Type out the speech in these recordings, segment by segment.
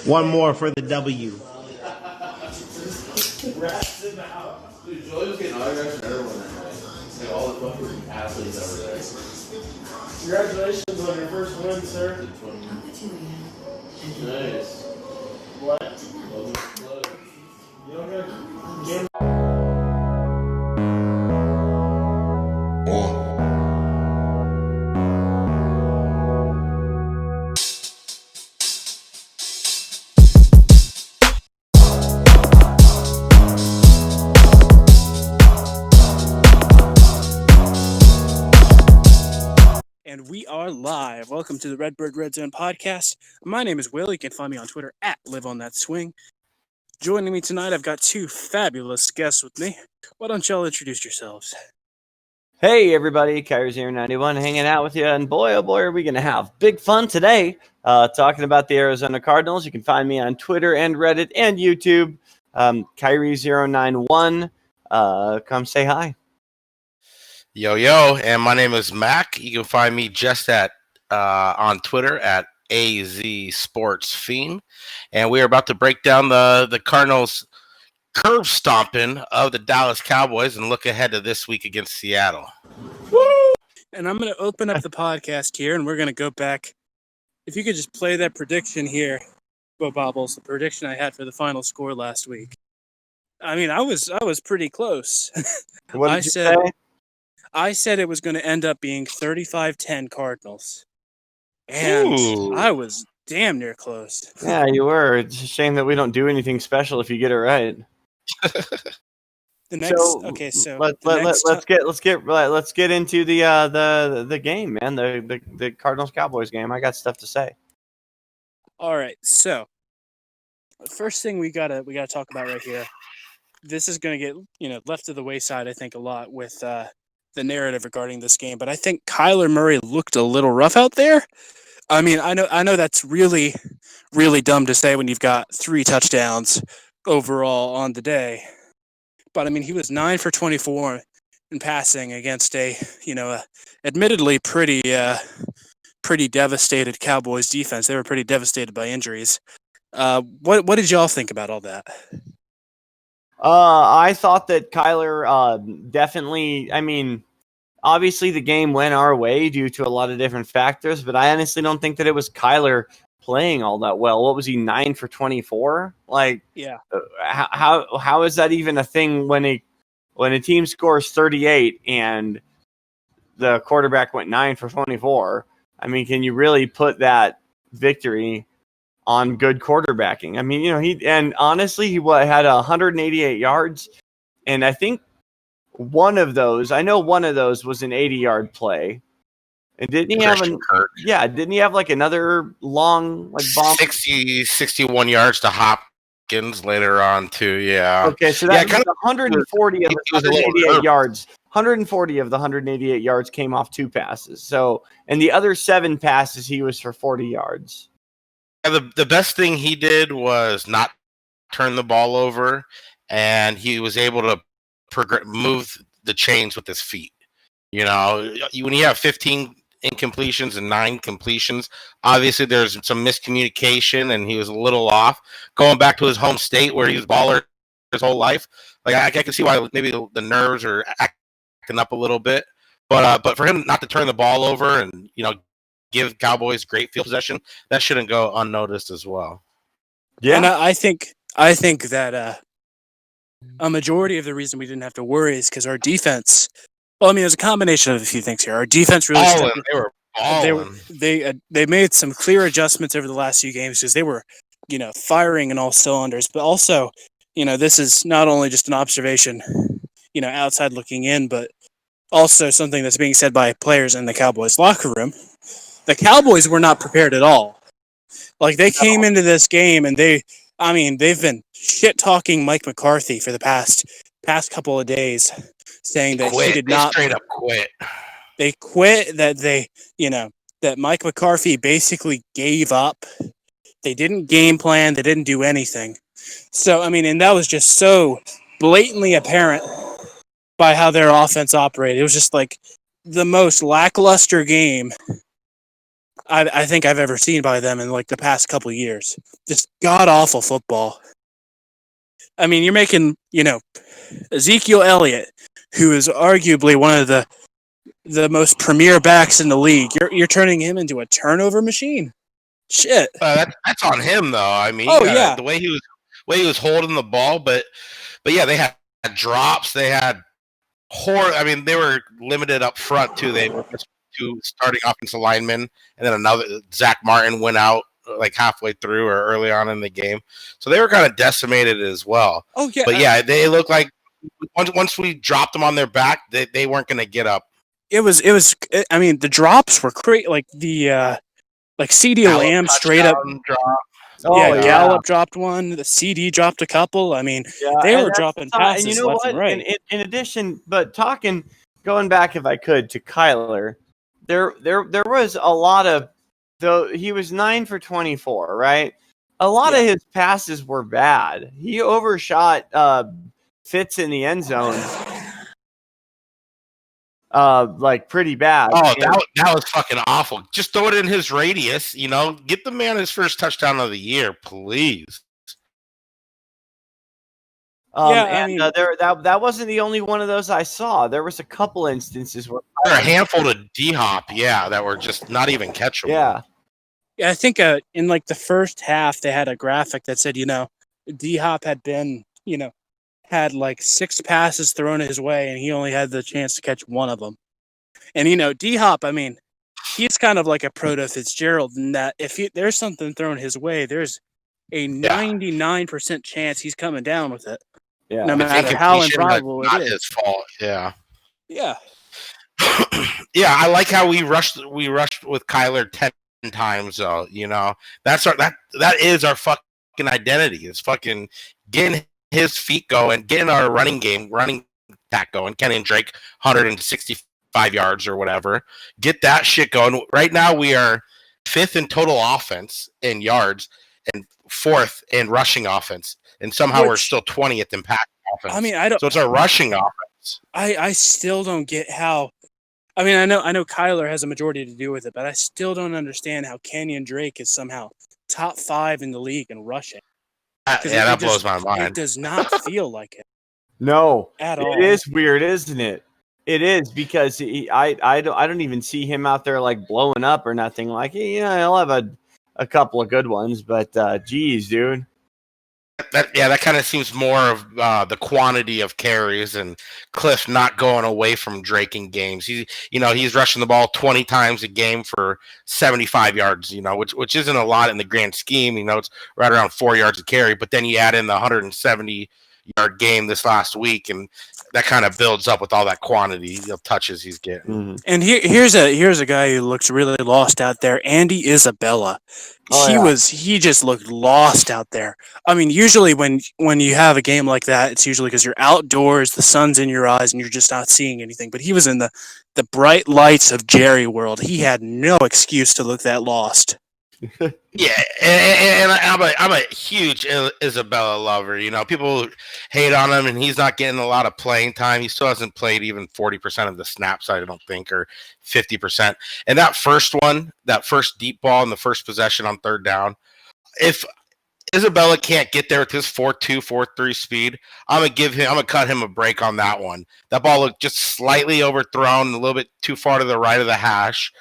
One more for the W. Dude, Joey was getting autographs and everyone that night. Like all the fucking athletes over there. Congratulations on your first win, sir. Nice. What? Welcome to the club. You don't got game. And we are live. Welcome to the Redbird Redzone podcast. My name is Will. You can find me on Twitter at LiveOnThatSwing. Joining me tonight, I've got two fabulous guests with me. Why don't y'all introduce yourselves? Hey everybody, Kyrie091 hanging out with you, and boy oh boy are we going to have big fun today talking about the Arizona Cardinals. You can find me on Twitter and Reddit and YouTube, Kyrie091. Come say hi. Yo, and my name is Mac. You can find me just at on Twitter at AZ Sports Fiend, and we are about to break down the Cardinals' curb stomping of the Dallas Cowboys and look ahead to this week against Seattle. Woo! And I'm going to open up the podcast here, and we're going to go back. If you could just play that prediction here, Bo Bobbles, the prediction I had for the final score last week. I mean, I was pretty close. What did you say? I said it was going to end up being 35-10 Cardinals. And Ooh. I was damn near close. Yeah, you were. It's a shame that we don't do anything special if you get it right. Let's get into the game, man. The Cardinals Cowboys game. I got stuff to say. All right. So, first thing we gotta talk about right here. This is going to get left to the wayside, I think, a lot with the narrative regarding this game. But I think Kyler Murray looked a little rough out there. I mean, I know that's really, really dumb to say when you've got 3 touchdowns overall on the day. But I mean, he was 9 for 24 in passing against a admittedly pretty devastated Cowboys defense. They were pretty devastated by injuries. What did y'all think about all that? I thought that Kyler definitely. I mean, obviously the game went our way due to a lot of different factors, but I honestly don't think that it was Kyler playing all that well. What was he, 9 for 24? Like, yeah. How is that even a thing when a team scores 38 and the quarterback went 9 for 24? I mean, can you really put that victory on good quarterbacking? I mean, he had 188 yards, and I think one of those was an 80-yard play. And didn't he have like another long bomb? 61 yards to Hopkins later on too. Yeah. Okay, so that was 140 of the 188 yards. 140 of the 188 yards came off 2 passes. So, and the other 7 passes he was for 40 yards. Yeah, the best thing he did was not turn the ball over, and he was able to move the chains with his feet. When you have 15 incompletions and 9 completions, obviously there's some miscommunication, and he was a little off. Going back to his home state where he was baller his whole life, like I can see why maybe the nerves are acting up a little bit. But for him not to turn the ball over and give Cowboys great field possession, that shouldn't go unnoticed as well. Yeah, and I think that a majority of the reason we didn't have to worry is because our defense. Well, I mean, there's a combination of a few things here. Our defense really They were balling. They made some clear adjustments over the last few games because they were, firing in all cylinders. But also, this is not only just an observation, outside looking in, but also something that's being said by players in the Cowboys locker room. The Cowboys were not prepared at all. Like, they came into this game and they've been shit-talking Mike McCarthy for the past couple of days, saying that he did not straight up quit. They quit, that Mike McCarthy basically gave up. They didn't game plan. They didn't do anything. So, and that was just so blatantly apparent by how their offense operated. It was just like the most lackluster game I think I've ever seen by them in like the past couple of years. Just god awful football. I mean, you're making, Ezekiel Elliott, who is arguably one of the most premier backs in the league. You're turning him into a turnover machine. Shit. That's on him though. I mean, Oh yeah. the way he was holding the ball, but yeah, they had drops. They had I mean, they were limited up front too. They were just two starting offensive linemen, and then another Zach Martin went out like halfway through or early on in the game, so they were kind of decimated as well. Oh yeah. But yeah, they looked like once we dropped them on their back, they weren't going to get up. It was. I mean, the drops were great. Like the like CD Lamb straight up drop. Gallup dropped one. The CD dropped a couple. I mean, they were dropping passes and you know left what? and right. In addition, but going back if I could to Kyler, there was a lot of, though he was 9 for 24, right? A lot of his passes were bad. He overshot Fitz in the end zone. Like pretty bad. Oh, that was fucking awful. Just throw it in his radius, get the man his first touchdown of the year, please. That wasn't the only one of those I saw. There was a couple instances where there were a handful of D-Hop, that were just not even catchable. Yeah. Yeah, I think in like the first half they had a graphic that said, D-Hop had been, had like 6 passes thrown his way, and he only had the chance to catch one of them. And D-Hop, I mean, he's kind of like a proto Fitzgerald in that if there's something thrown his way, there's a 99% chance he's coming down with it. Yeah, no matter how improbable it is. Not his fault. Yeah. Yeah. Yeah, I like how we rushed with Kyler 10 times though. That is our fucking identity. It's fucking getting his feet going, getting our running attack going. Kenny and Drake 165 yards or whatever. Get that shit going. Right now we are 5th in total offense in yards and 4th in rushing offense, and somehow we're still 20th in pass offense. I mean, I don't. So it's our rushing offense. I still don't get how. I mean, I know Kyler has a majority to do with it, but I still don't understand how Kenyon Drake is somehow top 5 in the league in rushing. That blows my mind. It does not feel like it. No, at all. It is weird, isn't it? It is, because I don't even see him out there like blowing up or nothing. Like, he'll have a couple of good ones, but geez, dude. That kind of seems more of the quantity of carries and Cliff not going away from Drake in games. He's rushing the ball 20 times a game for 75 yards, which isn't a lot in the grand scheme. It's right around 4 yards a carry, but then you add in the 170-yard game this last week, and that kind of builds up with all that quantity of touches he's getting. Mm-hmm. And here's a guy who looks really lost out there, Andy Isabella. He just looked lost out there. I mean, usually when you have a game like that, it's usually because you're outdoors, the sun's in your eyes, and you're just not seeing anything. But he was in the bright lights of Jerry World. He had no excuse to look that lost. Yeah, and I'm a huge Isabella lover. People hate on him, and he's not getting a lot of playing time. He still hasn't played even 40% of the snaps, I don't think, or 50%. And that first deep ball in the first possession on 3rd down, if Isabella can't get there with his 4.2, 4.3 speed, I'm gonna cut him a break on that one. That ball looked just slightly overthrown, a little bit too far to the right of the hash.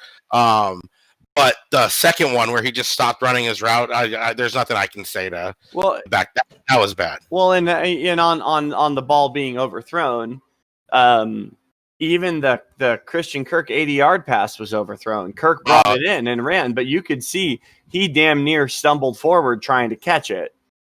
But the second one where he just stopped running his route, there's nothing I can say to back that. That was bad. Well, and on the ball being overthrown, even the Christian Kirk 80-yard pass was overthrown. Kirk brought it in and ran, but you could see he damn near stumbled forward trying to catch it.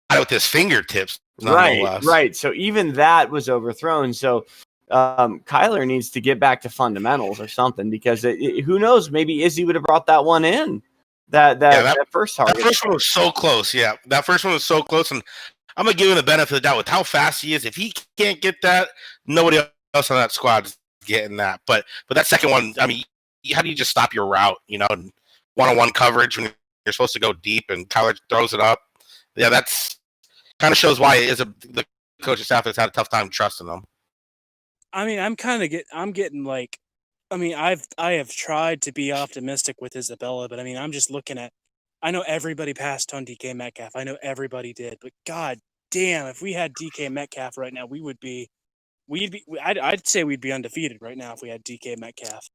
With his fingertips, nonetheless. Right. So even that was overthrown. So Kyler needs to get back to fundamentals or something, because who knows, maybe Izzy would have brought that one in. That first target. That first one was so close. Yeah, that first one was so close, and I'm gonna give him the benefit of the doubt with how fast he is. If he can't get that, nobody else on that squad is getting that. But that second one, I mean, how do you just stop your route? One-on-one coverage when you're supposed to go deep, and Kyler throws it up. Yeah, that's kind of shows why the coaching staff has had a tough time trusting them. I mean, I'm getting like I mean, I have tried to be optimistic with Isabella, but I mean, I'm just looking at. I know everybody passed on DK Metcalf. I know everybody did, but god damn, if we had DK Metcalf right now, we'd be. I'd say we'd be undefeated right now if we had DK Metcalf.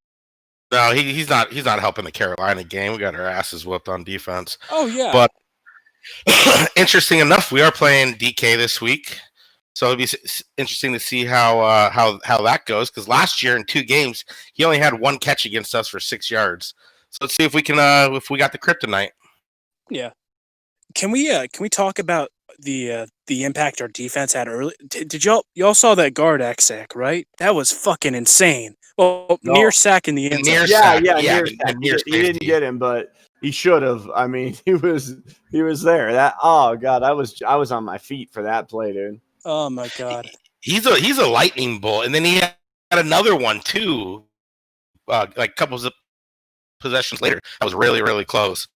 No, he's not. He's not helping the Carolina game. We got our asses whooped on defense. Oh yeah, But interesting enough, we are playing DK this week, so it'll be interesting to see how that goes. Because last year in 2 games, he only had 1 catch against us for 6 yards. So let's see if we can if we got the kryptonite. yeah. Can we talk about the impact our defense had early? Did y'all saw that guard sack, right? That was fucking insane. Well, No. near sack in the end zone. Yeah, sack, near sack. He didn't get him, but he should have. I mean, he was there. That God, I was on my feet for that play, dude. Oh my god. He's a lightning bolt, and then he had another one too, like a couple of possessions later. That was really, really close.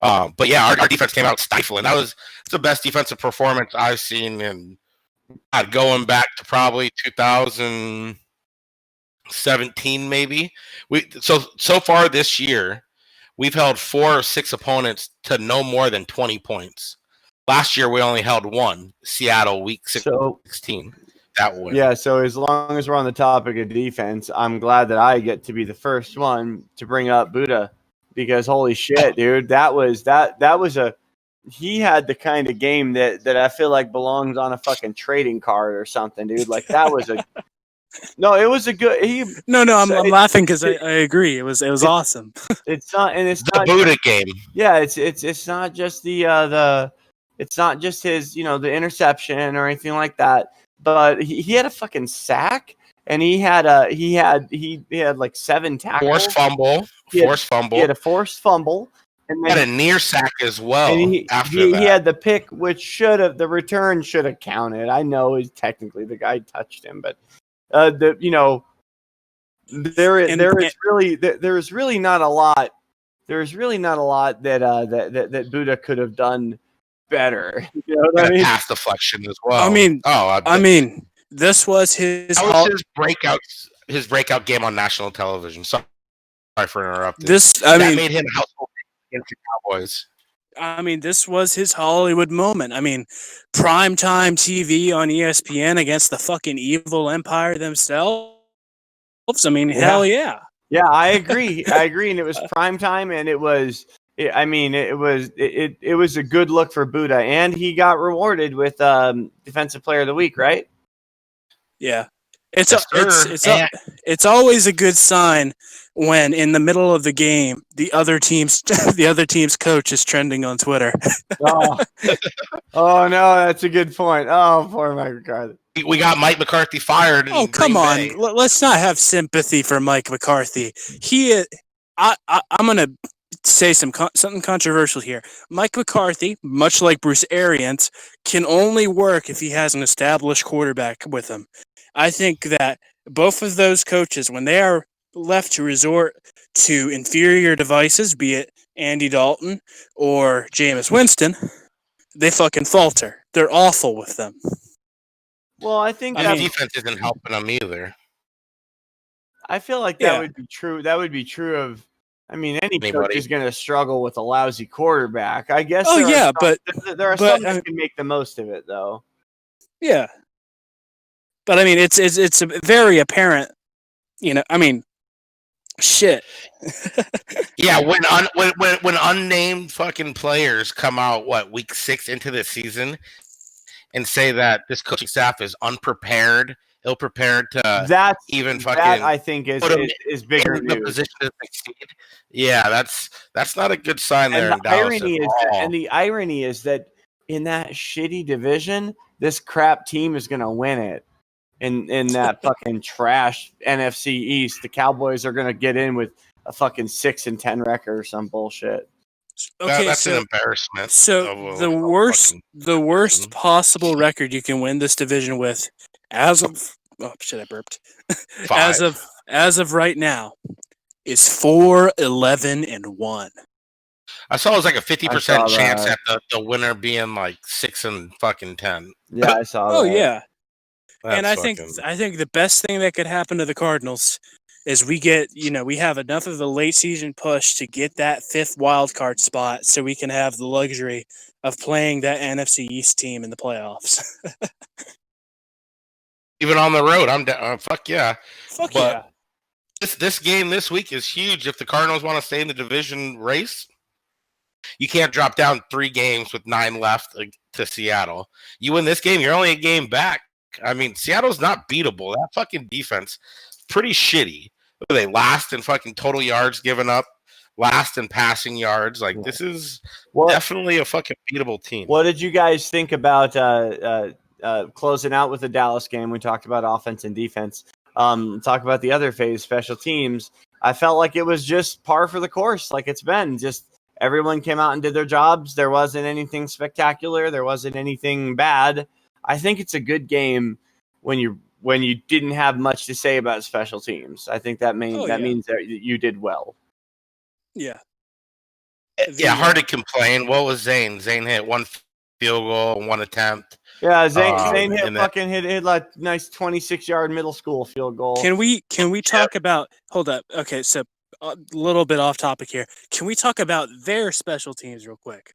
But yeah, our defense came out stifling. It's the best defensive performance I've seen in going back to probably 2017, maybe. So far this year, we've held 4 or 6 opponents to no more than 20 points. Last year, we only held 1, Seattle, week 16. That win. Yeah, so as long as we're on the topic of defense, I'm glad that I get to be the first one to bring up Buddha. Because holy shit, dude, that was he had the kind of game that I feel like belongs on a fucking trading card or something, dude. Like it was a good. I'm laughing because I agree. It was awesome. It's not the Buddha game. Yeah, it's not just it's not just his the interception or anything like that, but he had a fucking sack. And he had like 7 tackles. Forced fumble. He had a forced fumble. And then he had a near sack as well. And he that. had the pick, which the return should have counted. I know technically the guy touched him, but there is really not a lot. There's really not a lot that Buddha could have done better. You know what I mean? Pass deflection as well. I mean. This was his breakout game on national television. Sorry for interrupting. That made him household against the Cowboys. I mean, this was his Hollywood moment. I mean, primetime TV on ESPN against the fucking evil empire themselves. I mean, hell yeah. Yeah, I agree. And it was primetime, and it was a good look for Buddha, and he got rewarded with Defensive Player of the Week, right? Yeah, it's always a good sign when in the middle of the game the other team's coach is trending on Twitter. Oh no, that's a good point. Oh, poor Mike McCarthy. We got Mike McCarthy fired. Oh come on, let's not have sympathy for Mike McCarthy. I'm gonna say something controversial here. Mike McCarthy, much like Bruce Arians, can only work if he has an established quarterback with him. I think that both of those coaches, when they are left to resort to inferior devices, be it Andy Dalton or Jameis Winston, they fucking falter. They're awful with them. Well, I think that defense isn't helping them either. I feel like that would be true. That would be true of. I mean, anybody coach is going to struggle with a lousy quarterback. I guess. But there are some that can make the most of it, though. Yeah. But I mean, it's very apparent, I mean, shit. Yeah, when unnamed fucking players come out week 6 into the season and say that this coaching staff is unprepared, ill-prepared to that I think is bigger news. Position to succeed. Yeah, that's not a good sign there. And the irony is that in that shitty division, this crap team is going to win it. In that fucking trash NFC East, the Cowboys are going to get in with a fucking 6-10 record or some bullshit. Okay, that's an embarrassment. So the worst possible record you can win this division with, I burped. 5. as of right now, is 4-11-1. I saw it was like a 50% chance at the winner being like 6-10. Yeah, I saw that. Oh yeah. And I think the best thing that could happen to the Cardinals is we get, we have enough of a late season push to get that 5th wild card spot so we can have the luxury of playing that NFC East team in the playoffs. Even on the road, I'm down. Fuck yeah. Fuck But yeah. this game this week is huge. If the Cardinals want to stay in the division race, you can't drop down 3 games with 9 left to Seattle. You win this game, you're only a game back. I mean, Seattle's not beatable. That fucking defense, pretty shitty. They last in fucking total yards given up, last in passing yards. Like, this is definitely a fucking beatable team. What did you guys think about closing out with the Dallas game? We talked about offense and defense. Talk about the other phase, special teams. I felt like it was just par for the course, like it's been. Just everyone came out and did their jobs. There wasn't anything spectacular. There wasn't anything bad. I think it's a good game when you didn't have much to say about special teams. I think that means that you did well. Yeah. Yeah, hard to complain. What was Zane? Zane hit 1 field goal, 1 attempt. Yeah, Zane hit like nice 26-yard middle school field goal. Can we talk about? Hold up. Okay, so a little bit off topic here. Can we talk about their special teams real quick?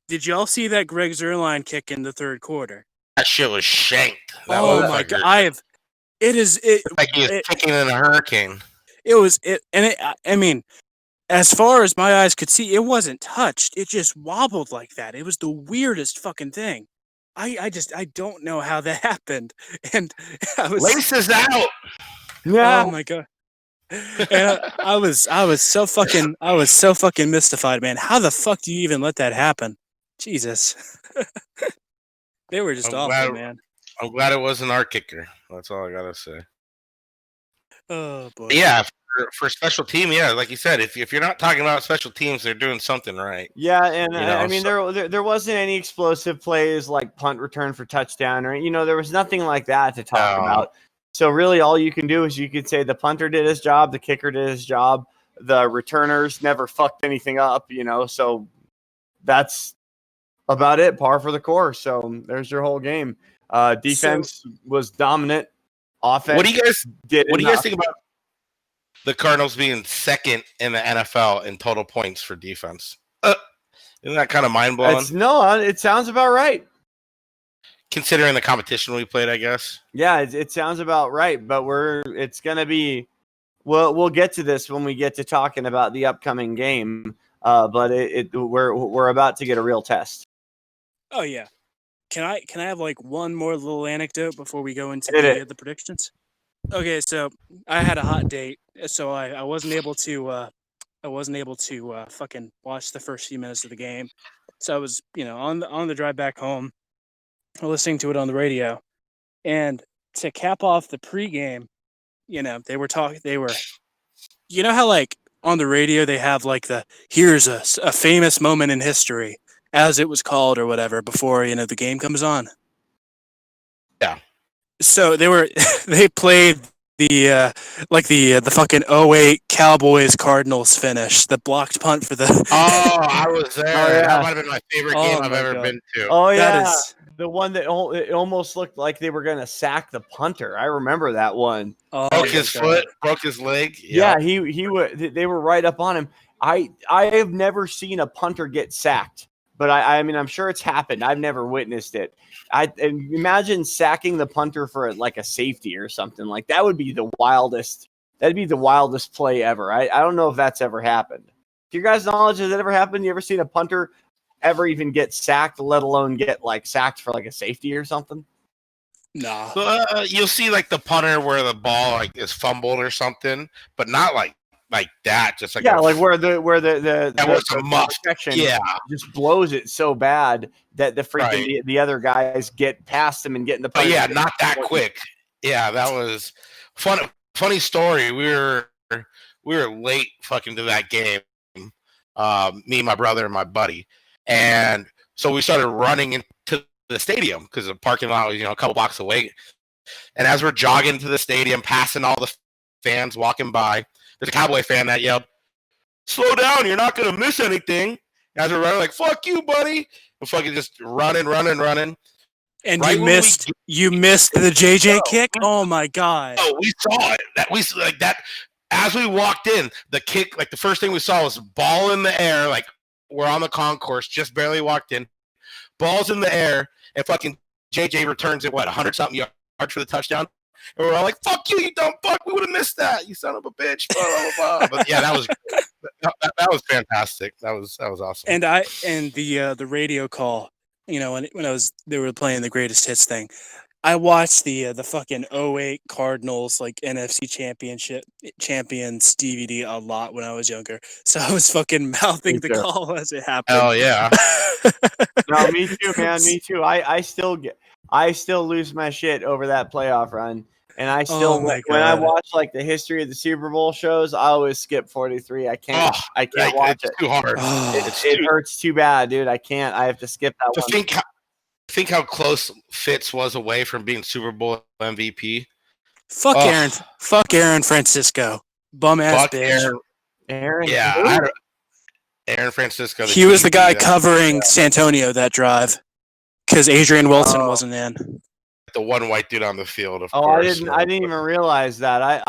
Did y'all see that Greg Zuerlein kick in the 3rd quarter? That shit was shanked. Oh my god! It is like he was kicking in a hurricane. I mean, as far as my eyes could see, it wasn't touched. It just wobbled like that. It was the weirdest fucking thing. I don't know how that happened. And laces out. Yeah. Oh my god. And I was so fucking mystified, man. How the fuck do you even let that happen? Jesus. They were just awful, man. I'm glad it wasn't our kicker. That's all I gotta say. Oh boy. Yeah, for special team, yeah, like you said, if you're not talking about special teams, they're doing something right. Yeah, and I mean there wasn't any explosive plays like punt return for touchdown, or there was nothing like that to talk about. So really, all you can do is you could say the punter did his job, the kicker did his job, the returners never fucked anything up. So that's about it, par for the course. So there's your whole game. Defense was dominant. Offense. What do you guys think about the Cardinals being 2nd in the NFL in total points for defense? Isn't that kind of mind blowing? It sounds about right. Considering the competition we played, I guess. Yeah, it sounds about right. But it's gonna be. We'll get to this when we get to talking about the upcoming game. But we're about to get a real test. Oh yeah. Can I have like one more little anecdote before we go into the predictions? Okay, so I had a hot date, so I wasn't able to fucking watch the first few minutes of the game. So I was, on the drive back home, listening to it on the radio, and to cap off the pregame, they were, how like on the radio they have like here's a famous moment in history, as it was called or whatever, before the game comes on. Yeah. So they played the fucking 08 Cowboys Cardinals finish, the blocked punt for the. Oh, I was there. Oh, yeah. That might have been my favorite game I've ever been to. Oh yeah, that is the one that it almost looked like they were gonna sack the punter. I remember that one. Broke his foot, broke his leg. Yeah, they were right up on him. I have never seen a punter get sacked. But I mean, I'm sure it's happened. I've never witnessed it. I imagine sacking the punter for like a safety or something. Like that would be the wildest. That'd be the wildest play ever. I don't know if that's ever happened. To your guys' knowledge, has that ever happened? You ever seen a punter ever even get sacked, let alone get like sacked for like a safety or something? Nah. You'll see like the punter where the ball like is fumbled or something, but not like that. Just like where the muff protection just blows it so bad that the freaking the other guys get past him and get in the. But yeah, not that quick. Yeah, that was fun. Funny story. We were late fucking to that game. Me, my brother, and my buddy, and so we started running into the stadium because the parking lot was a couple blocks away. And as we're jogging to the stadium, passing all the fans walking by. There's a Cowboy fan that yelled, "Slow down, you're not going to miss anything." As we're running, like, "Fuck you, buddy." And fucking just running. And right you missed the JJ kick? Oh, my God. Oh, we saw it. That As we walked in, the kick, like the first thing we saw was ball in the air. Like we're on the concourse, just barely walked in. Ball's in the air, and fucking JJ returns it, 100 something yards for the touchdown. And we're all like, "Fuck you, you dumb fuck! We would have missed that, you son of a bitch!" Blah, blah, blah. But yeah, that was fantastic. That was awesome. And the radio call, when they were playing the greatest hits thing, I watched the fucking '08 Cardinals like NFC champions DVD a lot when I was younger. So I was fucking mouthing the call as it happened. Hell yeah. No, me too, man. Me too. I still lose my shit over that playoff run. And I still, when I watch like the history of the Super Bowl shows, I always skip 43. I can't watch it. It's too hard. It hurts too bad, dude. I can't. I have to skip that one. Think how close Fitz was away from being Super Bowl MVP. Fuck Aaron Francisco, bum ass bitch. Aaron, yeah, Aaron Francisco. He was the guy covering Santonio that drive because Adrian Wilson wasn't in. The one white dude on the field. Of course. I didn't even realize that.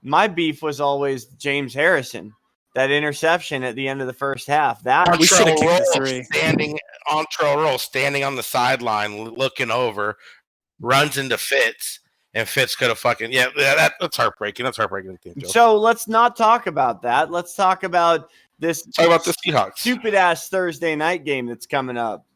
My beef was always James Harrison. That interception at the end of the first half. That we should have kicked the 3. Standing on the sideline, looking over, runs into Fitz, and Fitz could have fucking that's heartbreaking. That's heartbreaking. So let's not talk about that. Let's talk about this. Talk about the Seahawks. Stupid ass Thursday night game that's coming up.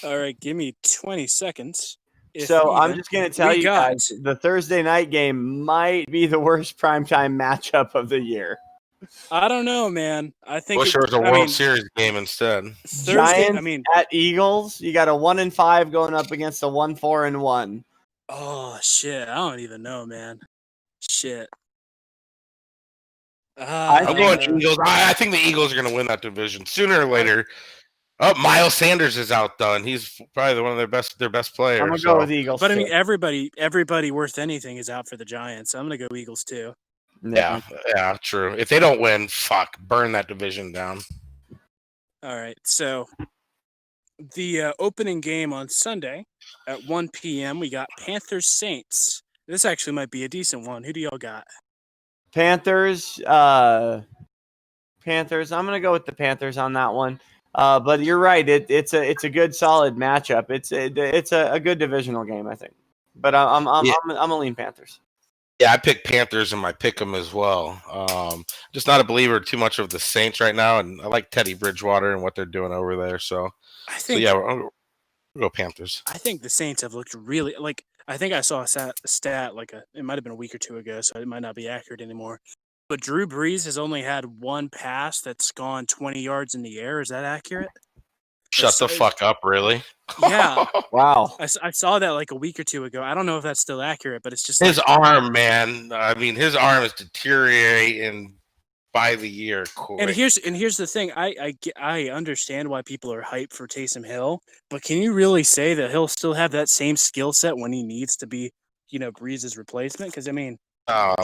All right, give me 20 seconds. I'm just going to tell you guys, the Thursday night game might be the worst primetime matchup of the year. I don't know, man. I think wish there was a World Series game instead. Giants at Eagles. You got a 1-5 going up against a 1-4-1. Oh shit! I don't even know, man. Shit. I'm going Eagles. I think the Eagles are going to win that division sooner or later. Oh, Miles Sanders is out though, and he's probably one of their best players. I'm gonna go with Eagles. But I mean, everybody worth anything is out for the Giants. So I'm gonna go Eagles too. Yeah, true. If they don't win, burn that division down. All right, so the opening game on Sunday at 1 p.m. we got Panthers Saints. This actually might be a decent one. Who do y'all got? Panthers. Panthers. I'm gonna go with the Panthers on that one. But you're right. It's a good solid matchup. It's a good divisional game, I think. But I'm gonna lean Panthers. Yeah, I picked Panthers in my pick'em as well. Just not a believer too much of the Saints right now, and I like Teddy Bridgewater and what they're doing over there. So we'll go Panthers. I think the Saints have looked really I think I saw a stat it might have been a week or two ago, so it might not be accurate anymore. But Drew Brees has only had one pass that's gone 20 yards in the air. Is that accurate? Shut the fuck up, really? Yeah. Wow. I saw that a week or two ago. I don't know if that's still accurate, but it's just his arm, man. I mean, his arm is deteriorating by the year. Quick. And here's the thing. I understand why people are hyped for Taysom Hill, but can you really say that he'll still have that same skill set when he needs to be, Brees' replacement? Because I mean,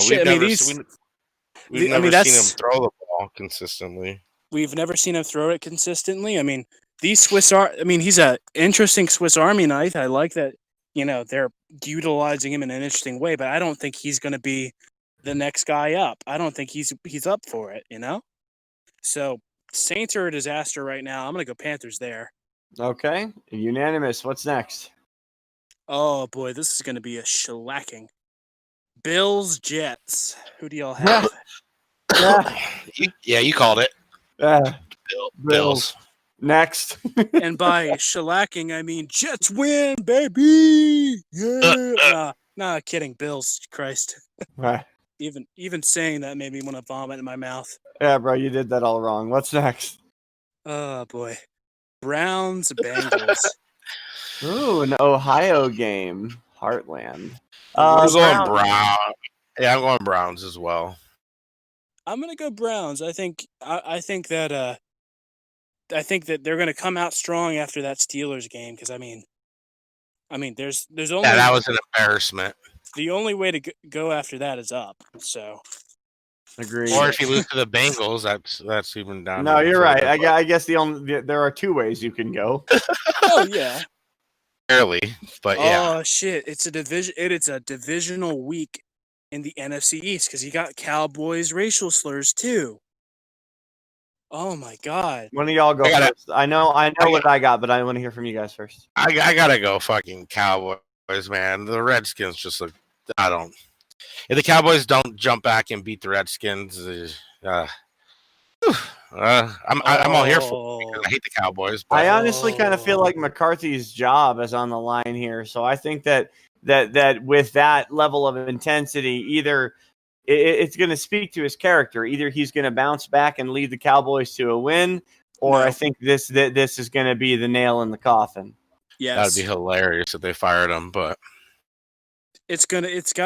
we've never seen him throw the ball consistently. We've never seen him throw it consistently. I mean, he's an interesting Swiss Army knife. I like that, they're utilizing him in an interesting way, but I don't think he's going to be the next guy up. I don't think he's up for it, So Saints are a disaster right now. I'm going to go Panthers there. Okay. Unanimous. What's next? Oh, boy, this is going to be a shellacking. Bills, Jets. Who do y'all have? You called it. Bills. Next. And by shellacking, I mean Jets win, baby. Yeah. Nah, kidding. Bills. Christ. Right. Even saying that made me want to vomit in my mouth. Yeah, bro, you did that all wrong. What's next? Oh, boy. Browns, Bengals. Ooh, an Ohio game. Heartland. I'm going Browns. Yeah, I'm going Browns as well. I'm gonna go Browns. I think that they're gonna come out strong after that Steelers game because I mean, there's only that was an embarrassment. The only way to go after that is up. So, agreed. Or if you lose to the Bengals, that's even down. No, you're right. I guess there are two ways you can go. Oh yeah. Barely, but yeah. Oh shit! It's a division. It's a divisional week in the NFC East because you got Cowboys racial slurs too. Oh my God! One of y'all go first. I know what I got, but I want to hear from you guys first. I gotta go fucking Cowboys, man. The Redskins just look. I don't. If the Cowboys don't jump back and beat the Redskins, I'm all here for it because I hate the Cowboys. But I honestly kind of feel like McCarthy's job is on the line here, so I think that with that level of intensity, either it's going to speak to his character. Either he's going to bounce back and lead the Cowboys to a win, or I think this is going to be the nail in the coffin. Yes, that'd be hilarious if they fired him, but it's got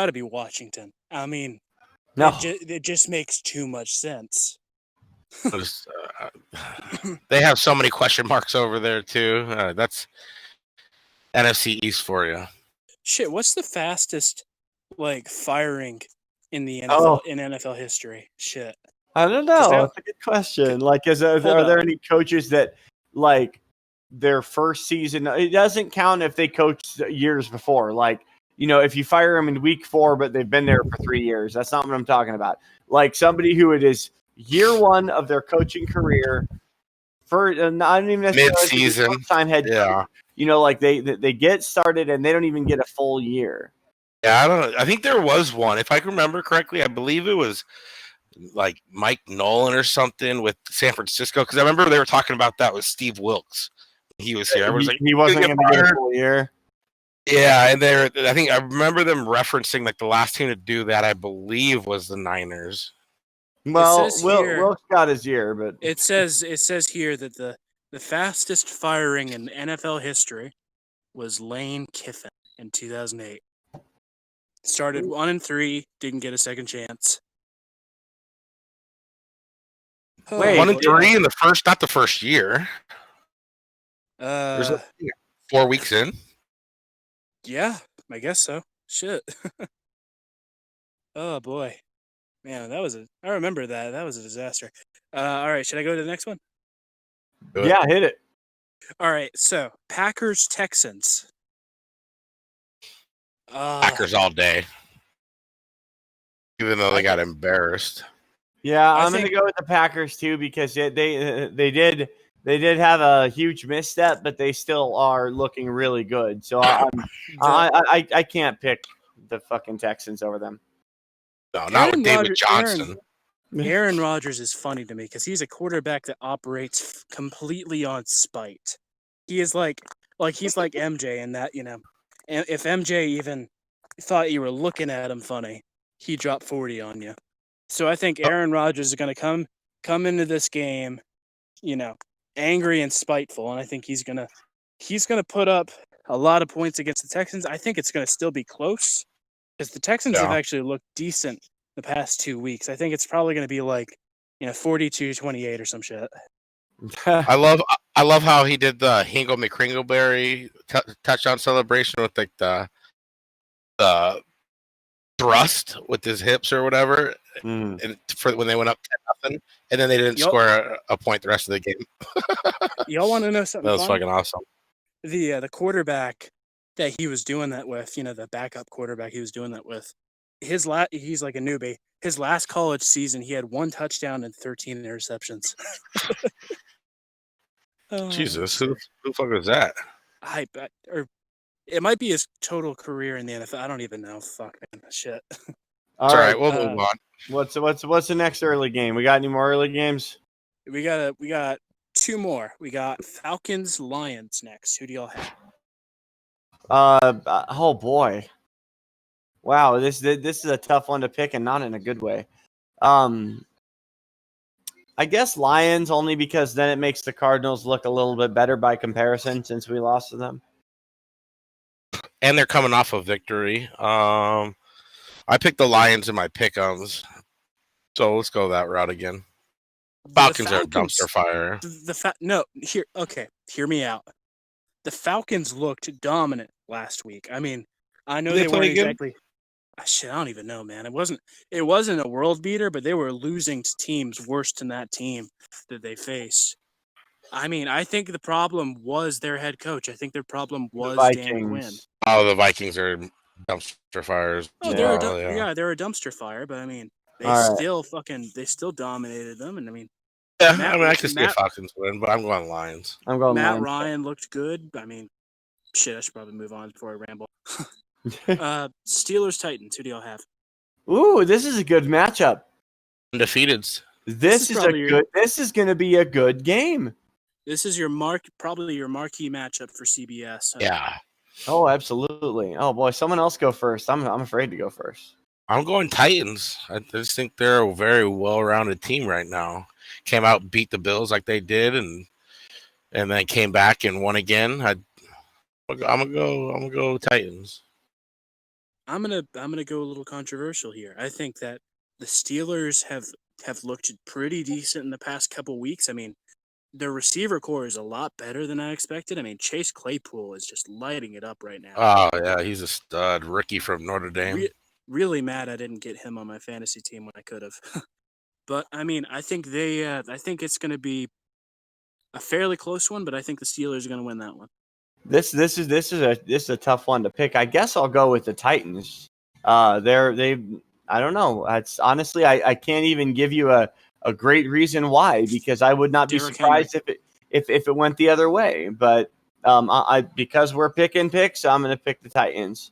to be Washington. I mean, no, it just makes too much sense. They have so many question marks over there too. That's NFC East for you. Shit, what's the fastest firing in the NFL in NFL history? Shit, I don't know. That's a good question. Are there any coaches that their first season? It doesn't count if they coached years before. If you fire them in week 4, but they've been there for 3 years. That's not what I'm talking about. Somebody who it is year 1 of their coaching career. For I don't even necessarily mid-season time head. Yeah. They get started and they don't even get a full year. Yeah, I think there was one. If I can remember correctly, I believe it was Mike Nolan or something with San Francisco. Because I remember they were talking about that with Steve Wilkes. He was here. He wasn't going to get a full year. Yeah, and I think I remember them referencing the last team to do that. I believe was the Niners. Well, Wilkes got his year, but it says here that the fastest firing in NFL history was Lane Kiffin in 2008. Started 1-3, didn't get a second chance. Wait, 1-3 in the first, not the first year. There's 4 weeks in. Yeah, I guess so. Shit. Oh boy, man, I remember that. That was a disaster. All right, should I go to the next one? Yeah, hit it. All right, so Packers Texans. Packers all day. Even though they got embarrassed. Yeah, I'm going to go with the Packers too because they did have a huge misstep, but they still are looking really good. So I can't pick the fucking Texans over them. No, not with David Johnson. Aaron Rodgers is funny to me because he's a quarterback that operates completely on spite. He is he's like MJ in that, if MJ even thought you were looking at him funny, he dropped 40 on you. So I think Aaron Rodgers is going to come into this game, angry and spiteful, and I think he's going to put up a lot of points against the Texans. I think it's going to still be close because the Texans have actually looked decent the past 2 weeks. I think it's probably going to be 42-28 or some shit. I love how he did the Hingle McCringleberry touchdown celebration with the thrust with his hips or whatever, and for when they went up 10-0, and then they didn't score a point the rest of the game. Y'all want to know something? That was fucking awesome. The quarterback that he was doing that with, the backup quarterback he was doing that with, he's like a newbie. His last college season, he had 1 touchdown and 13 interceptions. Jesus, who the fuck was that? I bet, or it might be his total career in the NFL. I don't even know. Fuck, man, shit. All right, we'll move on. What's the next early game? We got any more early games? We got 2 more. We got Falcons Lions next. Who do y'all have? Oh boy. Wow, this is a tough one to pick and not in a good way. I guess Lions only because then it makes the Cardinals look a little bit better by comparison since we lost to them. And they're coming off a victory. I picked the Lions in my pick'ems, so let's go that route again. Falcons are a dumpster fire. Hear me out. The Falcons looked dominant last week. I mean, I know they weren't exactly. Shit, I don't even know, man. It wasn't a world beater, but they were losing to teams worse than that team that they faced. I mean, I think the problem was their head coach. I think their problem was Dan Quinn. Oh, the Vikings are dumpster fires. Oh, Yeah. they're a dumpster fire, but I mean, they All right. still dominated them, and I mean, Yeah, Matt- I mean, I can see a Matt- Falcons win, but I'm going Lions. I'm going Matt Lions. Ryan looked good. I mean, shit, I should probably move on before I ramble. Steelers Titans. Who do y'all have? Ooh, this is a good matchup. Undefeateds. This is going to be a good game. This is probably your marquee matchup for CBS. Yeah. Oh, absolutely. Oh boy, someone else go first. I'm afraid to go first. I'm going Titans. I just think they're a very well-rounded team right now. Came out and beat the Bills like they did, and then came back and won again. I'm gonna go Titans. I'm gonna go a little controversial here. I think that the Steelers have looked pretty decent in the past couple weeks. I mean, their receiver core is a lot better than I expected. I mean, Chase Claypool is just lighting it up right now. Oh yeah, he's a stud rookie from Notre Dame. Really mad I didn't get him on my fantasy team when I could have. But I mean, I think I think it's going to be a fairly close one, but I think the Steelers are going to win that one. This is a tough one to pick. I guess I'll go with the Titans. I don't know. It's honestly I can't even give you a great reason why, because I would not be surprised if it went the other way. But because we're picking picks, I'm going to pick the Titans.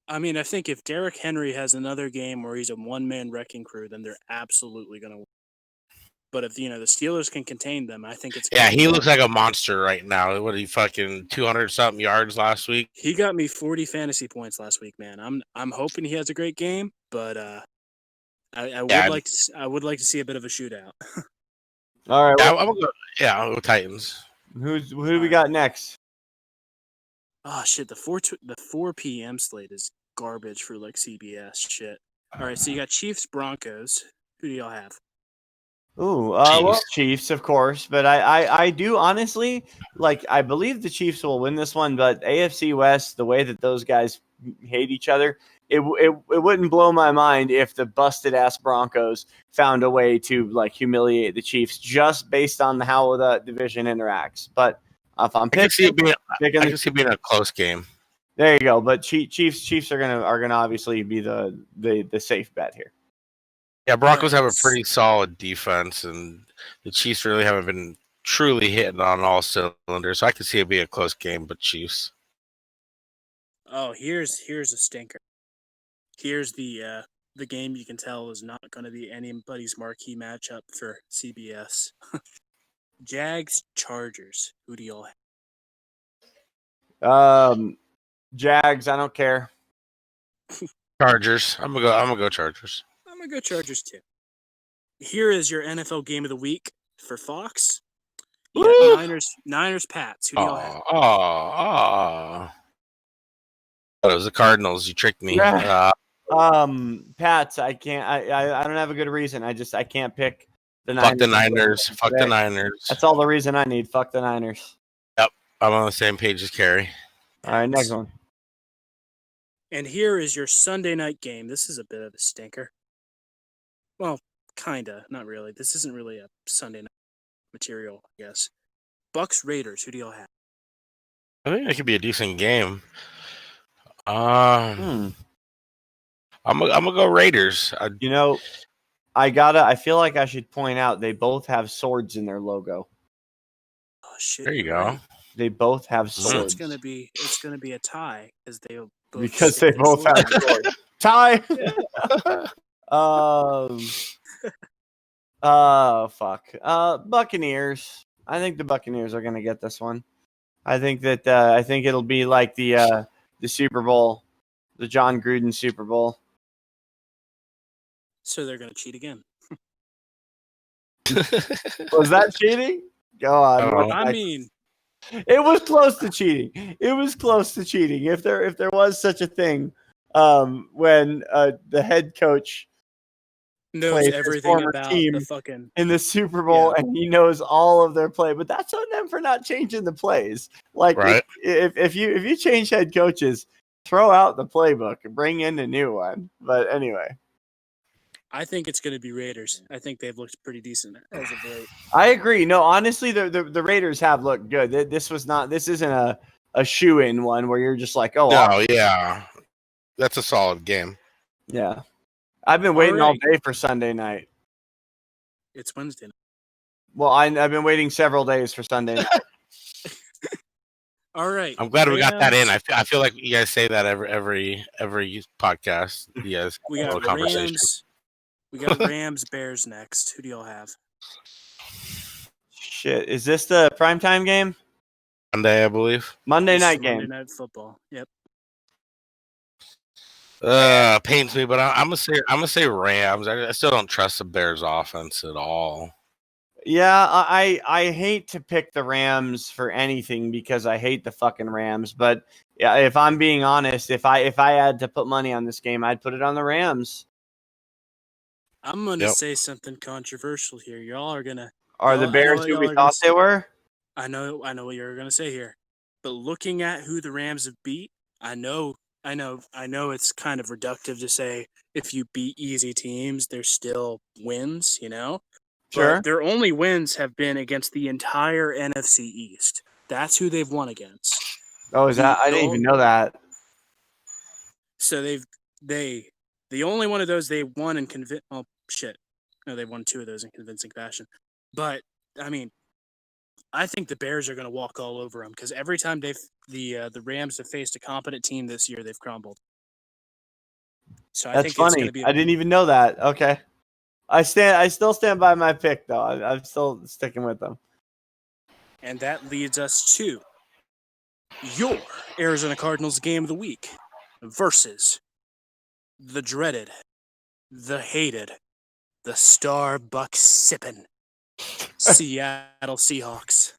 I mean, I think if Derrick Henry has another game where he's a one-man wrecking crew, then they're absolutely going to win. But if the Steelers can contain them, I think it's he looks like a monster right now. What, he fucking 200-something yards last week? He got me 40 fantasy points last week, man. I'm hoping he has a great game, but I would like to see a bit of a shootout. All right. I'll go Titans. Who do we got next? Oh shit, the 4 p.m. slate is garbage for like CBS shit. All right, so you got Chiefs Broncos. Who do y'all have? Ooh, well, Chiefs, of course, but I do honestly I believe the Chiefs will win this one, but AFC West, the way that those guys hate each other, it wouldn't blow my mind if the busted ass Broncos found a way to humiliate the Chiefs just based on how the division interacts. But if I'm picking, I can see it being a close game. There you go. But Chiefs are gonna obviously be the safe bet here. Yeah, Broncos have a pretty solid defense, and the Chiefs really haven't been truly hitting on all cylinders. So I can see it be a close game, but Chiefs. Oh, here's a stinker. Here's the game you can tell is not going to be anybody's marquee matchup for CBS. Jags Chargers. Who do y'all have? Jags. I don't care. Chargers. I'm gonna go Chargers. I'm going to go Chargers, too. Here is your NFL game of the week for Fox. You got Niners, Pats. Who do y'all have? It was the Cardinals. You tricked me. Yeah. Pats. I can't. I don't have a good reason. I can't pick the Niners. Fuck the Niners. Fuck the Niners. That's all the reason I need. Fuck the Niners. Yep. I'm on the same page as Carrie. All right, next one. And here is your Sunday night game. This is a bit of a stinker. Well, kinda, not really. This isn't really a Sunday night material, I guess. Bucks Raiders. Who do y'all have? I think it could be a decent game. I'm gonna go Raiders. I feel like I should point out they both have swords in their logo. Oh shit! There you go. Right. They both have swords. So it's gonna be a tie because they both have swords. Tie. Fuck. Buccaneers. I think the Buccaneers are gonna get this one. I think it'll be like the Super Bowl, the John Gruden Super Bowl. So they're gonna cheat again. Was that cheating? Go on. I mean, it was close to cheating. If there was such a thing, when the head coach knows everything about the fucking in the Super Bowl, and he knows all of their play, but that's on them for not changing the plays. Right. If you change head coaches, throw out the playbook and bring in a new one. But anyway, I think it's going to be Raiders. I think they've looked pretty decent as of late. I agree. No, honestly, the Raiders have looked good. This isn't a shoe-in one where you're just like, oh, no, yeah. that's a solid game. Yeah. I've been waiting all right. day for Sunday night. It's Wednesday night. Well, I've been waiting several days for Sunday night. All right. I'm glad we got that in. Rams- I feel like you guys say that every podcast. You guys We have a got little conversation. Rams. We got Rams Bears next. Who do y'all have? Shit. Is this the primetime game? Monday, I believe. Monday This night is game. Monday Night Football. Yep. Pains me, but I'm gonna say Rams. I still don't trust the Bears offense at all. Yeah, I hate to pick the Rams for anything because I hate the fucking Rams. But yeah, if I'm being honest, if I had to put money on this game, I'd put it on the Rams. I'm gonna Yep. say something controversial here. Y'all are gonna. Are the I know Bears what who y'all we are gonna thought they were? I know what you're gonna say here, but looking at who the Rams have beat, I know it's kind of reductive to say if you beat easy teams, there's still wins, you know. Sure. But their only wins have been against the entire NFC East. That's who they've won against. Oh, is that? I didn't even know that. So the only one of those they won in oh shit. No, they won two of those in convincing fashion. But I mean, I think the Bears are going to walk all over them because every time the Rams have faced a competent team this year, they've crumbled. So I That's think it's funny. going to be. I didn't even know that. Okay. I still stand by my pick though. I'm still sticking with them. And that leads us to your Arizona Cardinals game of the week versus the dreaded, the hated, the Starbucks sipping Seattle Seahawks.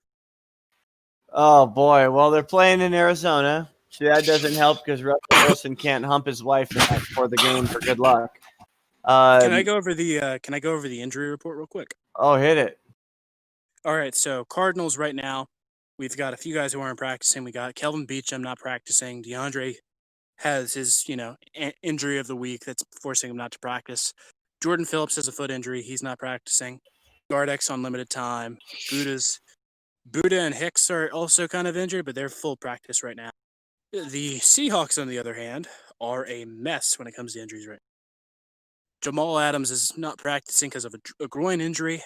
Oh boy. Well, they're playing in Arizona. So that doesn't help because Russell Wilson can't hump his wife before the game for good luck. Can I go over the injury report real quick? Oh, hit it. All right, so Cardinals right now, we've got a few guys who aren't practicing. We got Kelvin Beachum not practicing. DeAndre has his, injury of the week that's forcing him not to practice. Jordan Phillips has a foot injury. He's not practicing. Gardeck's on limited time. Buddha and Hicks are also kind of injured, but they're full practice right now. The Seahawks, on the other hand, are a mess when it comes to injuries right now. Jamal Adams is not practicing because of a groin injury.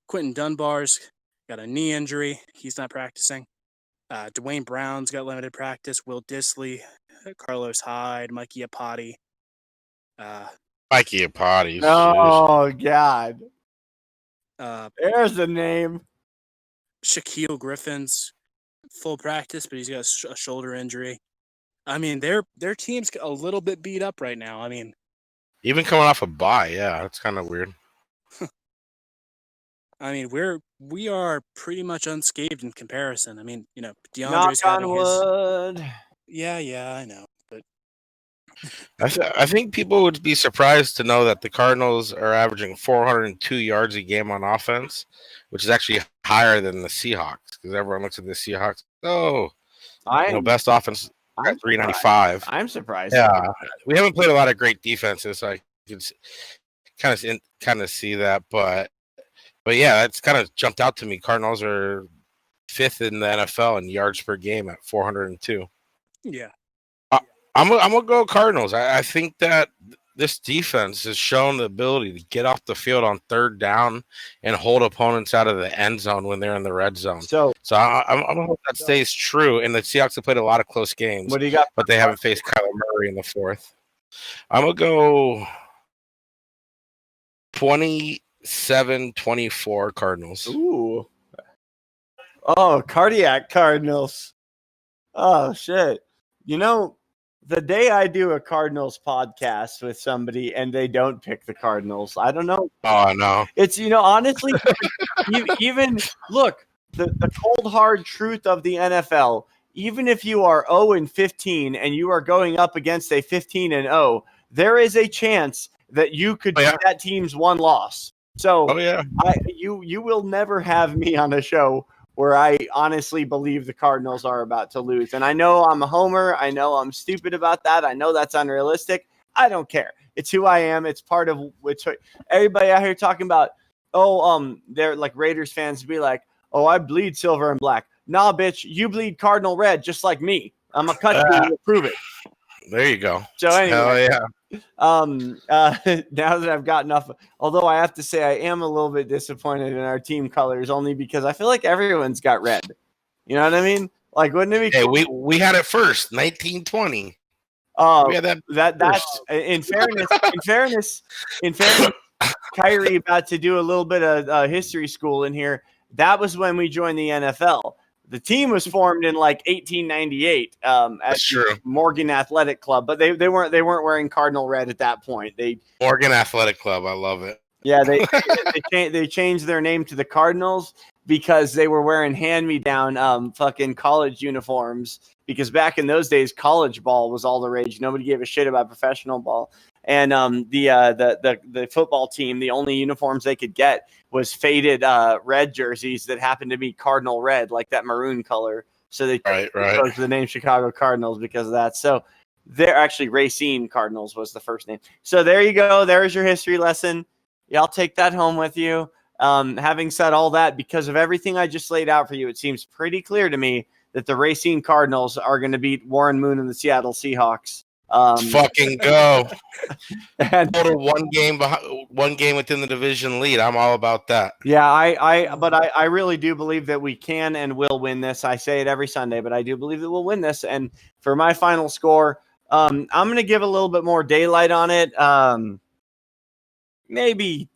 Quentin Dunbar's got a knee injury. He's not practicing. Dwayne Brown's got limited practice. Will Disley, Carlos Hyde, Mikey Apati. Mikey Apati. Oh God. Uh, There's the name. Shaquille Griffin's full practice, but he's got a shoulder injury. I mean, their team's a little bit beat up right now. I mean, even coming off a bye, yeah, that's kind of weird. I mean, we are pretty much unscathed in comparison. I mean, DeAndre's Knock on having wood. Yeah, I know, but I think people would be surprised to know that the Cardinals are averaging 402 yards a game on offense, which is actually higher than the Seahawks because everyone looks at the Seahawks. Oh, best offense at 395. I'm surprised. Yeah, we haven't played a lot of great defenses, so I can kind of see that, but yeah, it's kind of jumped out to me. Cardinals are 5th in the NFL in yards per game at 402. yeah. I'm gonna go Cardinals. I think that this defense has shown the ability to get off the field on third down and hold opponents out of the end zone when they're in the red zone. So I'm gonna hope that stays true. And the Seahawks have played a lot of close games. What do you got? But they haven't faced Kyler Murray in the 4th. I'm gonna go 27-24 Cardinals. Ooh. Oh, cardiac Cardinals. Oh shit. The day I do a Cardinals podcast with somebody and they don't pick the Cardinals, I don't know. Oh no. It's honestly, even look, the cold hard truth of the NFL. Even if you are 0-15 and you are going up against a 15-0, there is a chance that you could be that team's one loss. So you will never have me on a show where I honestly believe the Cardinals are about to lose. And I know I'm a homer. I know I'm stupid about that. I know that's unrealistic. I don't care. It's who I am. It's part of which everybody out here talking about, they're like Raiders fans be like, oh, I bleed silver and black. Nah, bitch, you bleed cardinal red just like me. I'm going to cut you to prove it. There you go. So anyway, Hell yeah. now that I've gotten off, although I have to say I am a little bit disappointed in our team colors, only because I feel like everyone's got red. You know what I mean? Like, wouldn't it be? Hey, cool? we had it first, 1920. We had That's in fairness, Kyrie about to do a little bit of history school in here. That was when we joined the NFL. The team was formed in like 1898 at the Morgan Athletic Club, but they weren't wearing cardinal red at that point. Morgan Athletic Club, I love it. Yeah, they changed their name to the Cardinals because they were wearing hand-me-down fucking college uniforms. Because back in those days, college ball was all the rage. Nobody gave a shit about professional ball. And the football team, the only uniforms they could get was faded red jerseys that happened to be cardinal red, like that maroon color. So they chose the name Chicago Cardinals because of that. So they're actually Racine Cardinals was the first name. So there you go. There's your history lesson. Y'all take that home with you. Having said all that, because of everything I just laid out for you, it seems pretty clear to me that the Racine Cardinals are going to beat Warren Moon and the Seattle Seahawks. Fucking go. And total one game within the division lead. I'm all about that. Yeah, I really do believe that we can and will win this. I say it every Sunday, but I do believe that we'll win this. And for my final score, I'm going to give a little bit more daylight on it. Maybe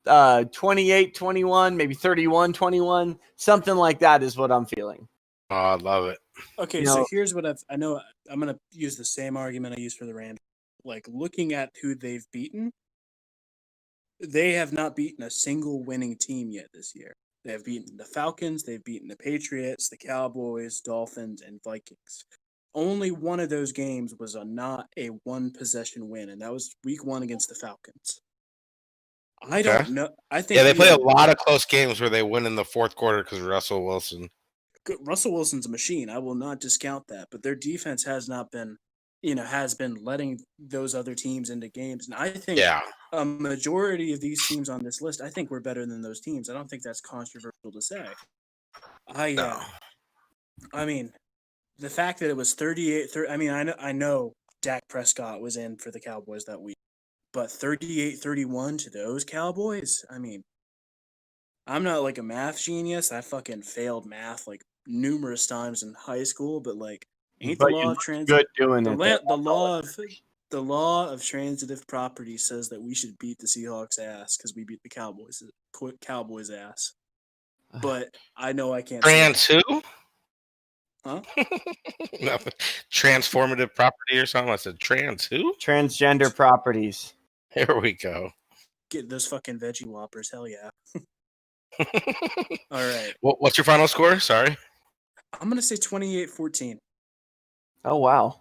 28-21, maybe 31-21, something like that is what I'm feeling. Oh, I love it. Okay, so here's what I know I'm going to use the same argument I used for the Rams. Like, looking at who they've beaten, they have not beaten a single winning team yet this year. They have beaten the Falcons, they've beaten the Patriots, the Cowboys, Dolphins, and Vikings. Only one of those games was not a one-possession win, and that was week 1 against the Falcons. I don't know. I think they play a lot of close games where they win in the fourth quarter because Russell Wilson. Russell Wilson's a machine. I will not discount that, but their defense has not been, has been letting those other teams into games. And I think a majority of these teams on this list, I think we're better than those teams. I don't think that's controversial to say. I mean, the fact that it was 38-30, I mean, I know Dak Prescott was in for the Cowboys that week, but 38-31 to those Cowboys, I mean, I'm not like a math genius. I fucking failed math like numerous times in high school, but like ain't the law of transitive the law of transitive property says that we should beat the Seahawks ass because we beat the Cowboys ass. But I know I can't. Trans who? Huh? Transformative property or something. I said trans who? Transgender properties. Here we go. Get those fucking veggie whoppers. Hell yeah. All right. What's your final score? Sorry. I'm going to say 28-14. Oh, wow.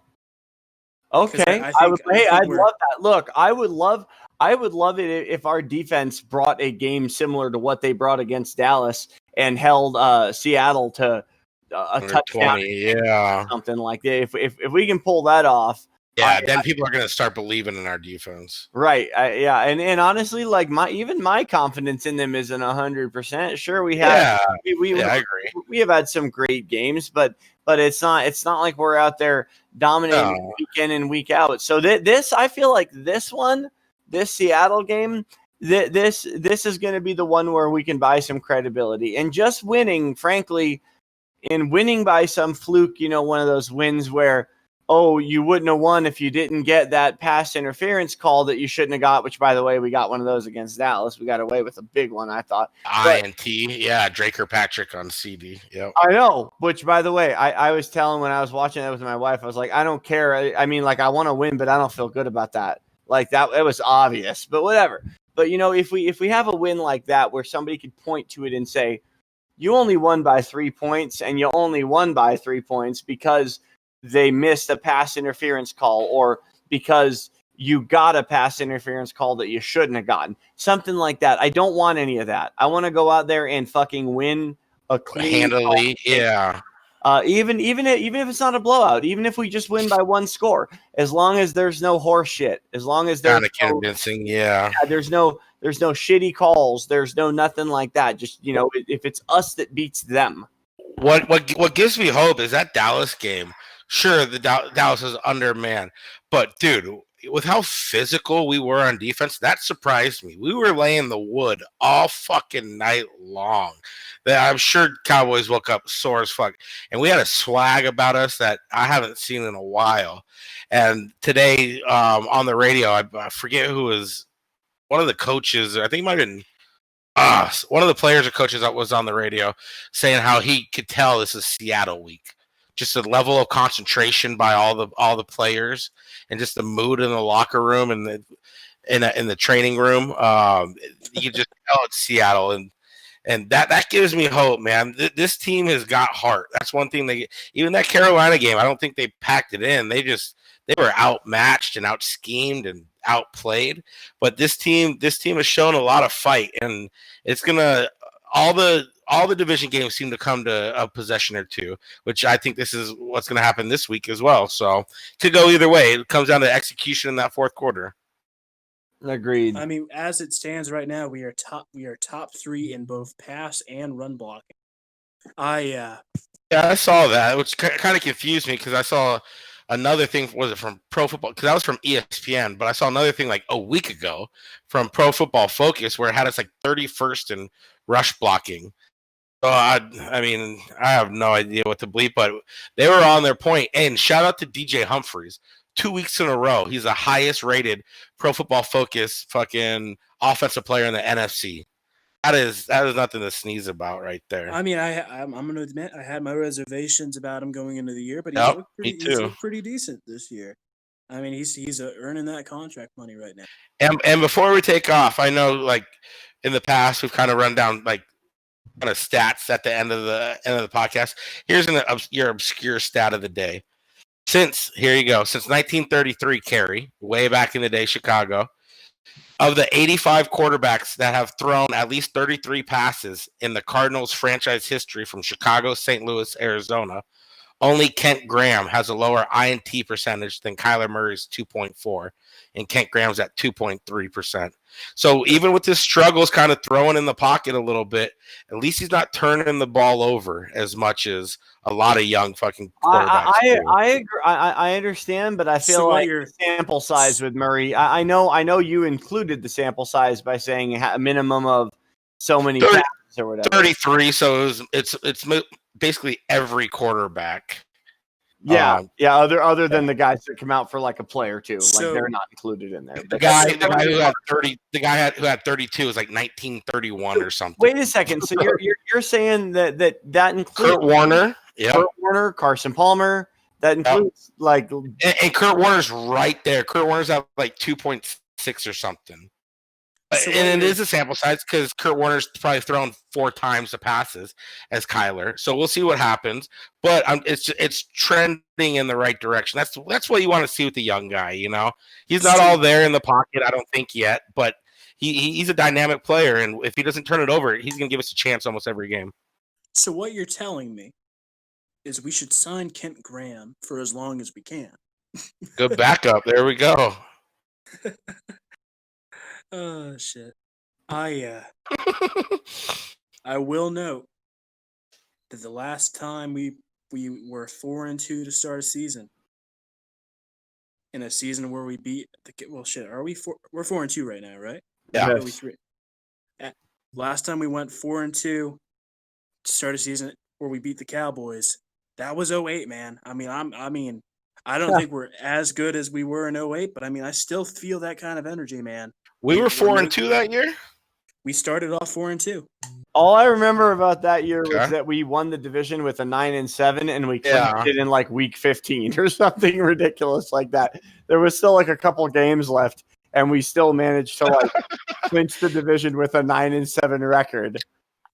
Okay. I'd love that. Look, I would love it if our defense brought a game similar to what they brought against Dallas and held Seattle to a touchdown. 20, yeah. Something like that. If we can pull that off. Yeah, then people are going to start believing in our defense. Right. And honestly, like my confidence in them isn't 100%. Sure, we have. Yeah, I agree. We have had some great games, but it's not like we're out there dominating week in and week out. So this, I feel like this Seattle game, this is going to be the one where we can buy some credibility and just winning. Frankly, in winning by some fluke, one of those wins where. Oh, you wouldn't have won if you didn't get that pass interference call that you shouldn't have got, which, by the way, we got one of those against Dallas. We got away with a big one, I thought. INT, yeah, Drake Kirkpatrick on CD. Yep. I know, which, by the way, I was telling when I was watching that with my wife, I was like, I don't care. I mean, like, I want to win, but I don't feel good about that. Like, that, it was obvious, but whatever. But, if we have a win like that where somebody could point to it and say, you only won by 3 points, and you only won by 3 points because – they missed a pass interference call or because you got a pass interference call that you shouldn't have gotten. Something like that. I don't want any of that. I want to go out there and fucking win a clean handily. Yeah. Even if it's not a blowout, even if we just win by one score, as long as there's no horse shit, as long as there's convincing, there's no shitty calls, there's no nothing like that. Just, if it's us that beats them. What gives me hope is that Dallas game Sure, the Dallas is undermanned, but dude, with how physical we were on defense, that surprised me. We were laying the wood all fucking night long. That I'm sure Cowboys woke up sore as fuck, and we had a swag about us that I haven't seen in a while. And today, on the radio, I forget who was one of the coaches. I think it might have been one of the players or coaches that was on the radio saying how he could tell this is Seattle week. Just the level of concentration by all the players, and just the mood in the locker room and in the training room. You just tell it's Seattle, and that gives me hope, man. This team has got heart. That's one thing even that Carolina game, I don't think they packed it in. They were outmatched and out schemed and outplayed. But this team has shown a lot of fight, and it's gonna all the division games seem to come to a possession or two, which I think this is what's going to happen this week as well. So it could go either way. It comes down to execution in that fourth quarter. Agreed. I mean, as it stands right now, we are top 3 in both pass and run blocking. Yeah, I saw that, which kind of confused me because I saw another thing. Was it from Pro Football? Because that was from ESPN, but I saw another thing like a week ago from Pro Football Focus where it had us like 31st in rush blocking. So I mean, I have no idea what to believe, but they were on their point. And shout out to DJ Humphries. 2 weeks in a row, he's the highest rated Pro Football Focus fucking offensive player in the NFC. That is nothing to sneeze about right there. I mean, I'm going to admit I had my reservations about him going into the year, but he's looked pretty decent this year. I mean, he's earning that contract money right now. And before we take off, I know like in the past we've kind of run down like kind of stats at the end of the podcast. Here's your obscure stat of the day. Since 1933, Kerry, way back in the day, Chicago, of the 85 quarterbacks that have thrown at least 33 passes in the Cardinals franchise history from Chicago, St. Louis, Arizona, only Kent Graham has a lower INT percentage than Kyler Murray's 2.4, and Kent Graham's at 2.3%. So even with his struggles kind of throwing in the pocket a little bit, at least he's not turning the ball over as much as a lot of young fucking quarterbacks. I agree. I understand, but I feel like your sample size with Murray. I know you included the sample size by saying a minimum of so many passes or whatever. 33. So it's basically every quarterback. Yeah, Other than the guys that come out for like a play or two, like they're not included in there. The guy who had 30, who had 32 is like 1931 or something. Wait a second. So you're saying that includes Kurt Warner, Kurt Warner, Carson Palmer. That includes like and Kurt Warner's right there. Kurt Warner's at like 2.6 or something. And it is a sample size because Kurt Warner's probably thrown 4 times the passes as Kyler. So we'll see what happens. But it's trending in the right direction. That's what you want to see with the young guy, you know? He's not all there in the pocket, I don't think yet. But he's a dynamic player. And if he doesn't turn it over, he's going to give us a chance almost every game. So what you're telling me is we should sign Kent Graham for as long as we can. Good backup. There we go. Oh shit! I will note that the last time we were 4-2 to start a season, in a season where we beat are we 4? We're 4-2 right now, right? Yeah. Last time we went 4-2 to start a season where we beat the Cowboys. That was 2008, man. I mean, I don't think we're as good as we were in 2008, but I mean, I still feel that kind of energy, man. We were 4-2 that year? We started off 4-2. All I remember about that year was that we won the division with a 9-7, and we clinched it in like week 15 or something ridiculous like that. There was still like a couple games left, and we still managed to like clinch the division with a 9-7 record.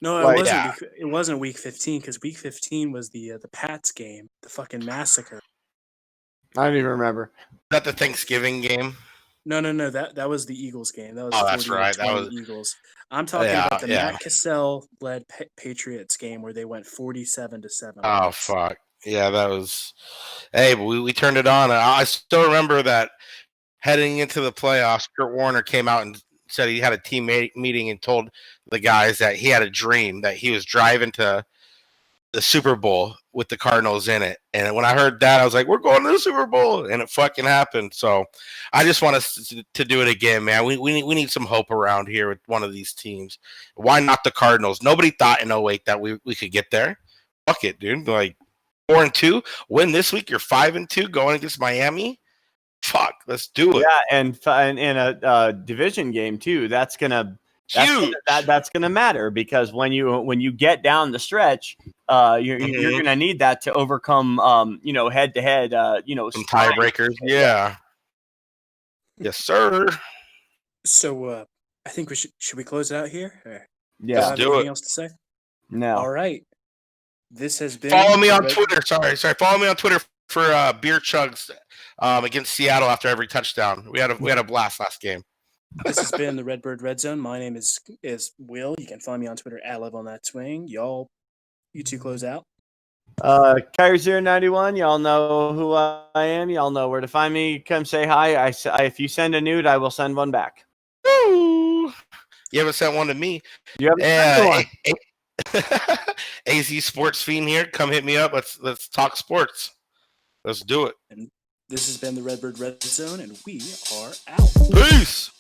No, it wasn't week 15 because week 15 was the Pats game, the fucking massacre. I don't even remember. Is that the Thanksgiving game? No. That was the Eagles game. That was that's right. That was Eagles. I'm talking about the Matt Cassell led Patriots game where they went 47-7. Oh fuck! Yeah, that was. Hey, but we turned it on. I still remember that heading into the playoffs, Kurt Warner came out and said he had a team meeting and told the guys that he had a dream that he was driving to the Super Bowl with the Cardinals in it. And when I heard that, I was like, we're going to the Super Bowl. And it fucking happened. So I just want us to do it again, man. We need some hope around here with one of these teams. Why not the Cardinals? Nobody thought in 08 that we could get there. Fuck it, dude. Like 4-2, win this week. You're 5-2 going against Miami. Fuck, let's do it. Yeah, and in a division game too. That's gonna matter because when you get down the stretch, you're gonna need that to overcome head to head some tiebreakers. Yeah. Yes, sir. So I think should we close it out here? Or yeah, let's do it. Anything else to say? No. All right. This has been. Follow me on Twitter. Sorry. Follow me on Twitter for beer chugs against Seattle after every touchdown. We had a blast last game. This has been the Redbird Redzone. My name is Will. You can find me on Twitter at @LiveOnThatSwing. You two close out. Kyrie091, y'all know who I am. Y'all know where to find me. Come say hi. If you send a nude, I will send one back. Woo! You haven't sent one to me. You haven't sent one. AZ Sports Fiend here. Come hit me up. Let's talk sports. Let's do it. And this has been the Redbird Redzone, and we are out. Peace.